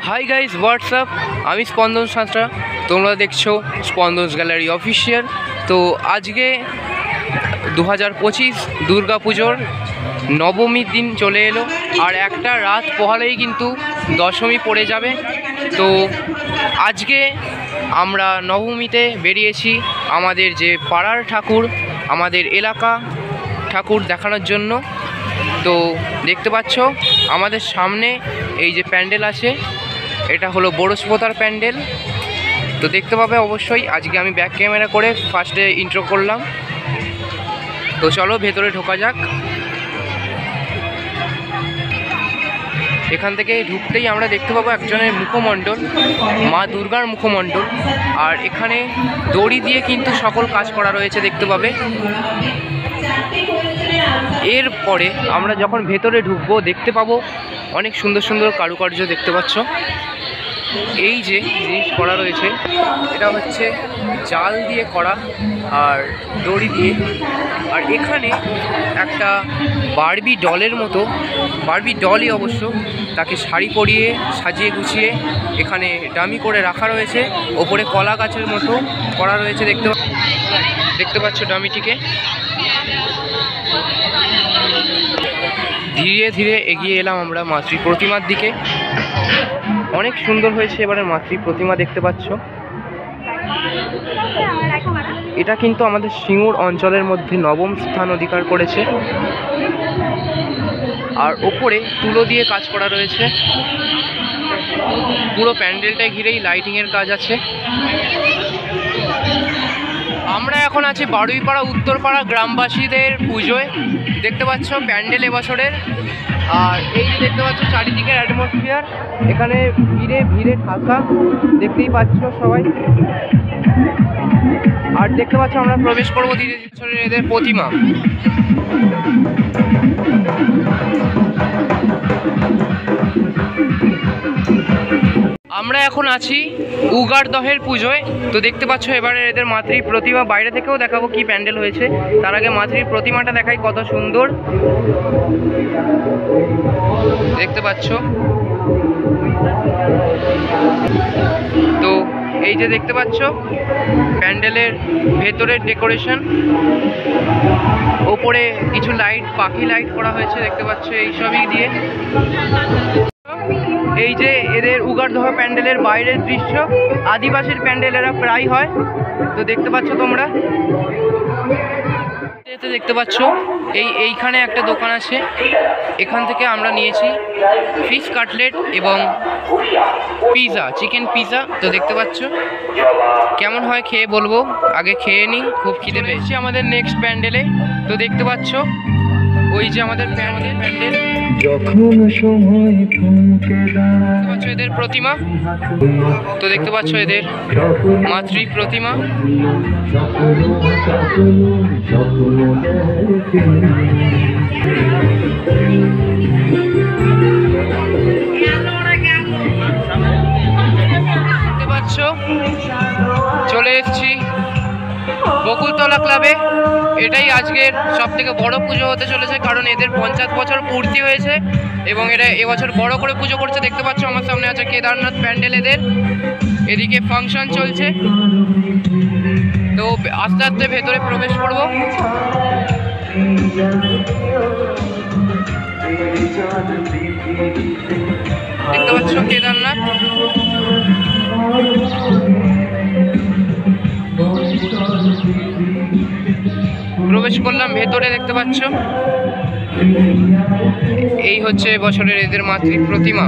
Hi guys, WhatsApp. আমি স্পন্দন সাঁতরা, তোমরা দেখছো স্পন্দন গ্যালারি অফিসিয়াল। তো আজকে 2025 দুর্গা পুজোর নবমীর দিন চলে এলো, আর একটা রাত পোহালেই কিন্তু দশমী পড়ে যাবে। তো আজকে আমরা নবমীতে বেরিয়েছি আমাদের যে পাড়ার ঠাকুর, আমাদের এলাকা ঠাকুর দেখানোর জন্য। তো দেখতে পাচ্ছ আমাদের সামনে এই যে প্যান্ডেল আছে, এটা হলো বড়স্পতার প্যান্ডেল। তো দেখতে পাবে অবশ্যই। আজকে আমি ব্যাক ক্যামেরা করে ফার্স্টে ইন্ট্রো করলাম। তো চলো ভেতরে ঢোকা যাক। এখান থেকে ঢুকতেই আমরা দেখতে পাবো একজনের মুখমণ্ডল, মা দুর্গার মুখমণ্ডল। আর এখানে দড়ি দিয়ে কিন্তু সকল কাজ করা রয়েছে, দেখতে পাবে। এরপরে আমরা যখন ভেতরে ঢুকবো দেখতে পাবো অনেক সুন্দর সুন্দর কারুকার্য দেখতে পাচ্ছ। এই যে জিনিস করা রয়েছে এটা হচ্ছে জাল দিয়ে করা আর দড়ি দিয়ে। আর এখানে একটা বারবি ডলের মতো, বারবি ডলই অবশ্য, তাকে শাড়ি পরিয়ে সাজিয়ে গুছিয়ে এখানে ডামি করে রাখা রয়েছে। ওপরে কলা গাছের মতো করা রয়েছে, দেখতে পাচ্ছ ডামিটিকে। ধীরে ধীরে এগিয়ে এলাম আমরা মাতৃ প্রতিমার দিকে। অনেক সুন্দর হয়েছে এবারে মাতৃ প্রতিমা, দেখতে পাচ্ছ। এটা কিন্তু আমাদের সিঙ্গুর অঞ্চলের মধ্যে নবম স্থান অধিকার করেছে। আর ওপরে তুলো দিয়ে কাজ করা রয়েছে। পুরো প্যান্ডেলটা ঘিরেই লাইটিংয়ের কাজ আছে। আমরা এখন আছি বারুইপাড়া উত্তরপাড়া গ্রামবাসীদের পুজোয়। দেখতে পাচ্ছ প্যান্ডেল এবছরের। আর এই যে দেখতে পাচ্ছ চারিদিকের অ্যাটমসফিয়ার, এখানে ভিড়ে ভিড়ে ঠাসা, দেখতেই পাচ্ছ সবাই। আর দেখতে পাচ্ছ আমরা প্রবেশ করবো ধীরে ধীরে এদের প্রতিমা। আমরা এখন আছি উগারদহের পুজোয়। তো দেখতে পাচ্ছ এবারে এদের মাতৃ প্রতিমা। বাইরে থেকেও দেখাবো কি প্যান্ডেল হয়েছে, তার আগে মাতৃ প্রতিমাটা দেখাই কত সুন্দর, দেখতে পাচ্ছ। তো এই যে দেখতে পাচ্ছ প্যান্ডেলের ভেতরের ডেকোরেশন, ওপরে কিছু লাইট, পাখি লাইট করা হয়েছে, দেখতে পাচ্ছ এইসবই দিয়ে। এই যে এদের উগারদহ প্যান্ডেলের বাইরের দৃশ্য, আদিবাসীর প্যান্ডেল এরা প্রায় হয়। তো দেখতে পাচ্ছ তোমরা, দেখতে পাচ্ছ এইখানে একটা দোকান আছে, এখান থেকে আমরা নিয়েছি ফিশ কাটলেট এবং পিৎজা, চিকেন পিৎজা। তো দেখতে পাচ্ছ কেমন হয় খেয়ে বলবো, আগে খেয়ে নিই, খুব খিদে পেয়েছি। আমাদের নেক্সট প্যান্ডেলে তো দেখতে পাচ্ছ ওই যে আমাদের প্যান্ডেল, দেখতে পাচ্ছ এদের প্রতিমা। তো দেখতে পাচ্ছ এদের মাতৃ প্রতিমা। দেখতে পাচ্ছ চলে এসেছি বকুলতলা ক্লাবে। এটাই আজকের সব থেকে বড় পুজো হতে চলেছে, কারণ এদের 50 বছর পূর্তি হয়েছে এবং এরা এবছর বড় করে পুজো করছে। দেখতে পাচ্ছ আমার সামনে আছে কেদারনাথ প্যান্ডেল এদের, এদিকে ফাংশন চলছে। তো আস্তে আস্তে ভেতরে প্রবেশ করব। দেখতে পাচ্ছ কেদারনাথ। প্রবেশ করলাম ভেতরে, দেখতে পাচ্ছ এই হচ্ছে বছরের এদের মাতৃ প্রতিমা।